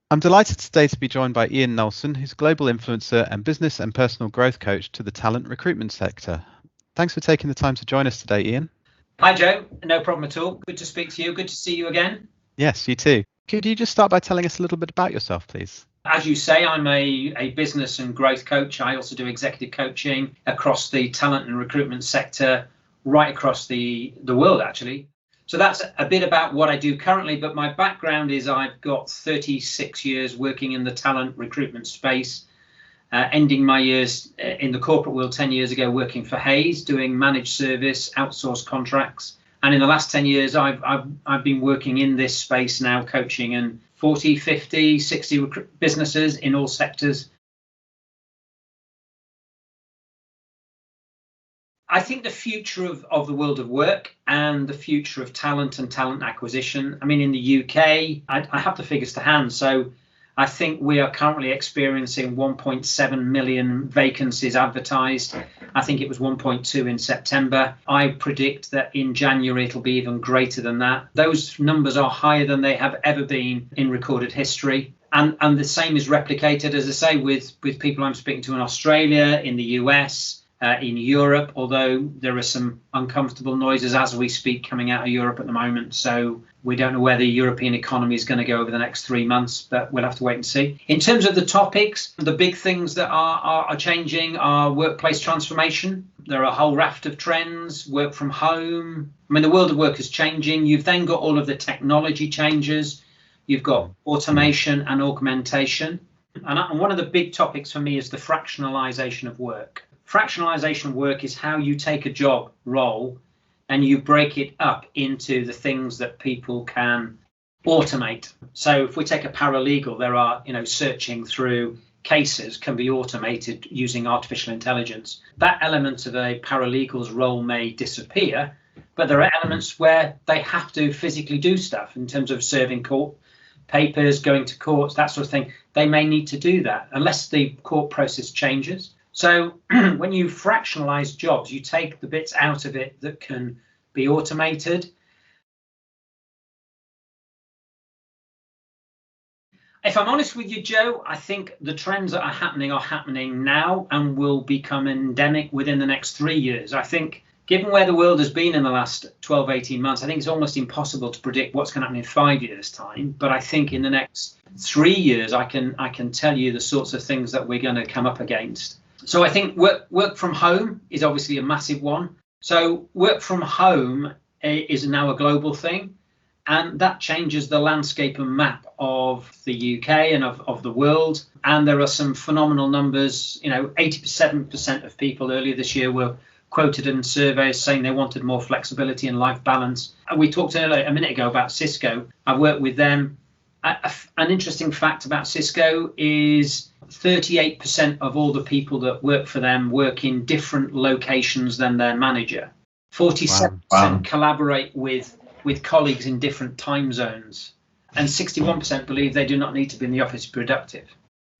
I'm delighted today to be joined by Ian Knowlson, who's a global influencer and business and personal growth coach to the talent recruitment sector. Thanks for taking the time to join us today, Ian. Hi, Joe. No problem at all. Good to speak to you. Good to see you again. Yes, you too. Could you just start by telling us a little bit about yourself, please? As you say, I'm a business and growth coach. I also do executive coaching across the talent and recruitment sector, right across the world, actually. So that's a bit about what I do currently, but my background is I've got 36 years working in the talent recruitment space, ending my years in the corporate world 10 years ago working for Hayes, doing managed service, outsourced contracts. And in the last 10 years, I've been working in this space now, coaching in 40, 50, 60 businesses in all sectors. I think the future of the world of work and the future of talent and talent acquisition, I mean, in the UK, I have the figures to hand. So I think we are currently experiencing 1.7 million vacancies advertised. I think it was 1.2 in September. I predict that in January, it'll be even greater than that. Those numbers are higher than they have ever been in recorded history. And the same is replicated, as I say, with people I'm speaking to in Australia, in the US, in Europe, although there are some uncomfortable noises as we speak coming out of Europe at the moment. So we don't know where the European economy is going to go over the next 3 months, but we'll have to wait and see. In terms of the topics, the big things that are changing are workplace transformation. There are a whole raft of trends, work from home. I mean, the world of work is changing. You've then got all of the technology changes. You've got automation and augmentation. And one of the big topics for me is the fractionalization of work. Fractionalization of work is how you take a job role and you break it up into the things that people can automate. So if we take a paralegal, there are, searching through cases can be automated using artificial intelligence. That element of a paralegal's role may disappear, but there are elements where they have to physically do stuff in terms of serving court papers, going to courts, that sort of thing. They may need to do that unless the court process changes. So when you fractionalize jobs, you take the bits out of it that can be automated. If I'm honest with you, Joe, I think the trends that are happening now and will become endemic within the next 3 years. I think given where the world has been in the last 12, 18 months, I think it's almost impossible to predict what's going to happen in 5 years' time. But I think in the next 3 years, I can tell you the sorts of things that we're going to come up against. So I think work from home is obviously a massive one. So work from home is now a global thing, and that changes the landscape and map of the UK and of the world. And there are some phenomenal numbers. 87% of people earlier this year were quoted in surveys saying they wanted more flexibility and life balance. And we talked earlier a minute ago about Cisco. I worked with them. An interesting fact about Cisco is 38% of all the people that work for them work in different locations than their manager. 47% collaborate with colleagues in different time zones. And 61% believe they do not need to be in the office to be productive.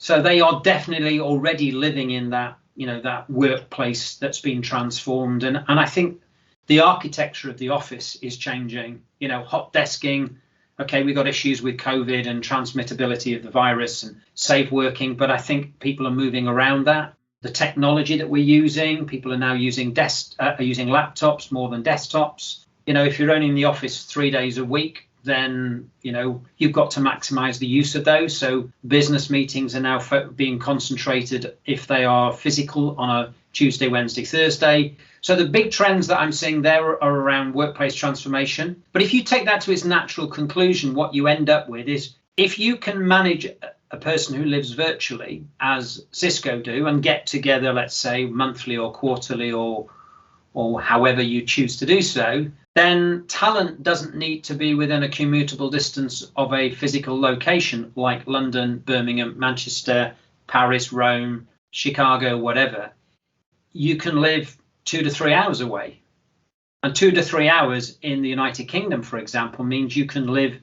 So they are definitely already living in that, that workplace that's been transformed. And I think the architecture of the office is changing, hot desking. Okay, we've got issues with COVID and transmittability of the virus and safe working, but I think people are moving around that. The technology that we're using, people are now using using laptops more than desktops. If you're only in the office 3 days a week, then, you've got to maximize the use of those. So business meetings are now being concentrated if they are physical on a Tuesday, Wednesday, Thursday. So the big trends that I'm seeing there are around workplace transformation. But if you take that to its natural conclusion, what you end up with is if you can manage a person who lives virtually, as Cisco do, and get together, let's say, monthly or quarterly or however you choose to do so, then talent doesn't need to be within a commutable distance of a physical location like London, Birmingham, Manchester, Paris, Rome, Chicago, whatever. You can live 2 to 3 hours away. And 2 to 3 hours in the United Kingdom, for example, means you can live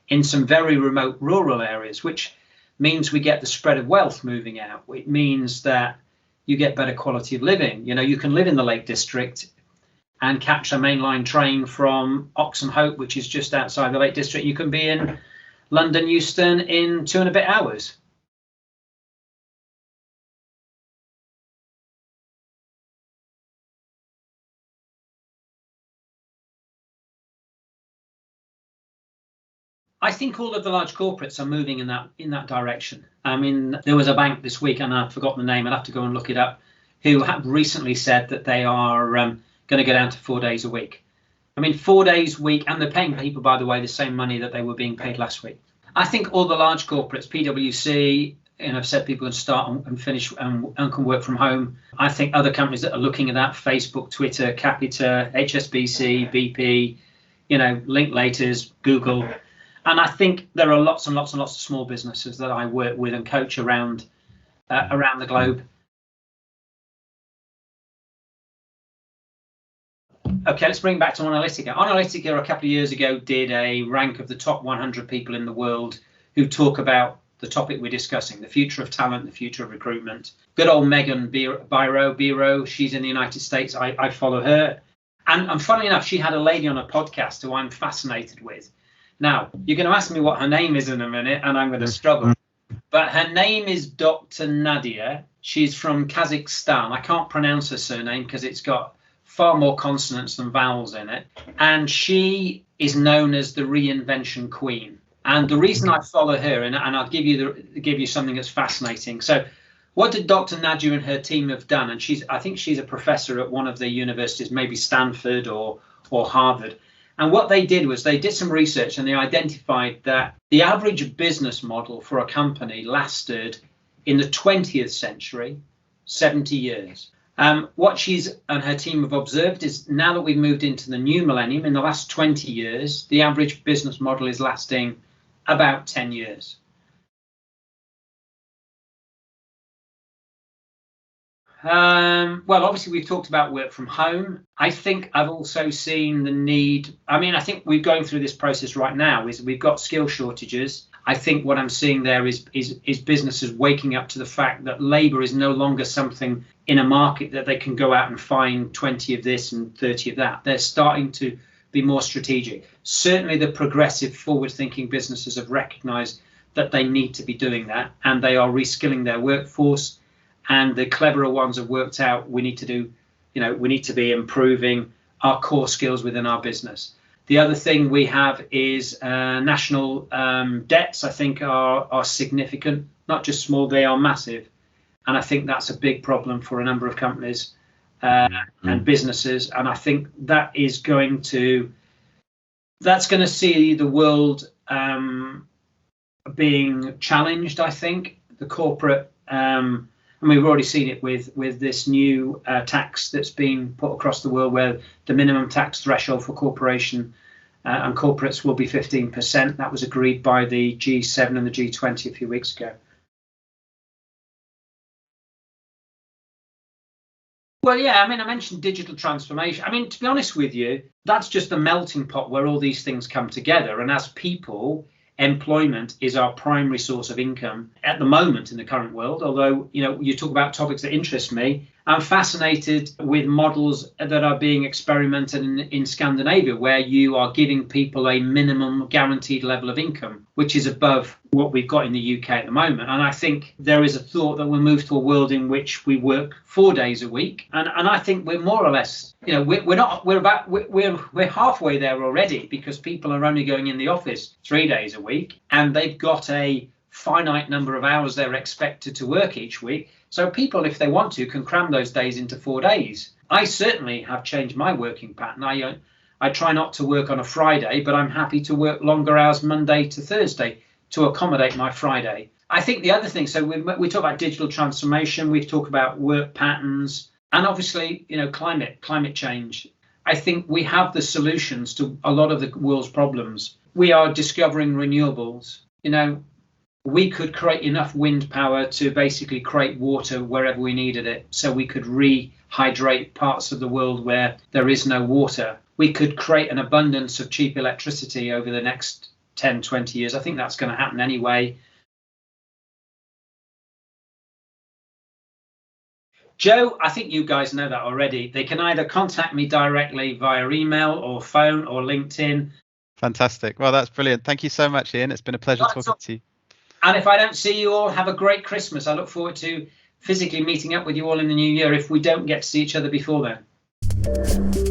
in some very remote rural areas, which means we get the spread of wealth moving out. It means that you get better quality of living. You can live in the Lake District and catch a mainline train from Oxenhope, which is just outside the Lake District. You can be in London Euston in 2 and a bit hours. I think all of the large corporates are moving in that direction. I mean, there was a bank this week, and I've forgotten the name, I'll have to go and look it up, who have recently said that they are going to go down to 4 days a week. I mean, 4 days a week, and they're paying people, by the way, the same money that they were being paid last week. I think all the large corporates, PwC, I've said people can start and finish and can work from home. I think other companies that are looking at that, Facebook, Twitter, Capita, HSBC, BP, Linklaters, Google. And I think there are lots and lots and lots of small businesses that I work with and coach around the globe. Okay, let's bring it back to Analytica. Analytica a couple of years ago did a rank of the top 100 people in the world who talk about the topic we're discussing, the future of talent, the future of recruitment. Good old Megan Biro, she's in the United States. I follow her. And funnily enough, she had a lady on a podcast who I'm fascinated with. Now, you're going to ask me what her name is in a minute, and I'm going to struggle. But her name is Dr. Nadia. She's from Kazakhstan. I can't pronounce her surname because it's got far more consonants than vowels in it. And she is known as the reinvention queen. And the reason I follow her, and I'll give you something that's fascinating. So what did Dr. Nadia and her team have done? And I think she's a professor at one of the universities, maybe Stanford or Harvard. And what they did was they did some research and they identified that the average business model for a company lasted in the 20th century, 70 years. What she's and her team have observed is now that we've moved into the new millennium, in the last 20 years, the average business model is lasting about 10 years. Well, obviously, we've talked about work from home. I think I've also seen the need. I think we're going through this process right now. Is we've got skill shortages. I think what I'm seeing there is businesses waking up to the fact that labour is no longer something in a market that they can go out and find 20 of this and 30 of that. They're starting to be more strategic. Certainly, the progressive, forward-thinking businesses have recognised that they need to be doing that, and they are reskilling their workforce. And the cleverer ones have worked out we need to be improving our core skills within our business. The other thing we have is national debts, I think, are significant, not just small, they are massive. And I think that's a big problem for a number of companies and businesses. And I think that's going to see the world being challenged, I think. The corporate and we've already seen it with this new tax that's being put across the world, where the minimum tax threshold for corporation and corporates will be 15%. That was agreed by the G7 and the G20 a few weeks ago. Well, yeah, I mentioned digital transformation. To be honest with you, that's just a melting pot where all these things come together. And as people, employment is our primary source of income at the moment in the current world. Although, you talk about topics that interest me, I'm fascinated with models that are being experimented in Scandinavia, where you are giving people a minimum guaranteed level of income, which is above what we've got in the UK at the moment. And I think there is a thought that we'll move to a world in which we work 4 days a week. And I think we're more or less, we're halfway there already, because people are only going in the office 3 days a week, and they've got a finite number of hours they're expected to work each week. So people, if they want to, can cram those days into 4 days. I certainly have changed my working pattern. I try not to work on a Friday, but I'm happy to work longer hours Monday to Thursday to accommodate my Friday. I think the other thing, so we talk about digital transformation, we've talked about work patterns, and obviously, climate change. I think we have the solutions to a lot of the world's problems. We are discovering renewables. We could create enough wind power to basically create water wherever we needed it, so we could rehydrate parts of the world where there is no water. We could create an abundance of cheap electricity over the next 10, 20 years. I think that's going to happen anyway. Joe, I think you guys know that already. They can either contact me directly via email or phone or LinkedIn. Fantastic. Well, that's brilliant. Thank you so much, Ian. It's been a pleasure talking to you. And if I don't see you all, have a great Christmas. I look forward to physically meeting up with you all in the new year if we don't get to see each other before then.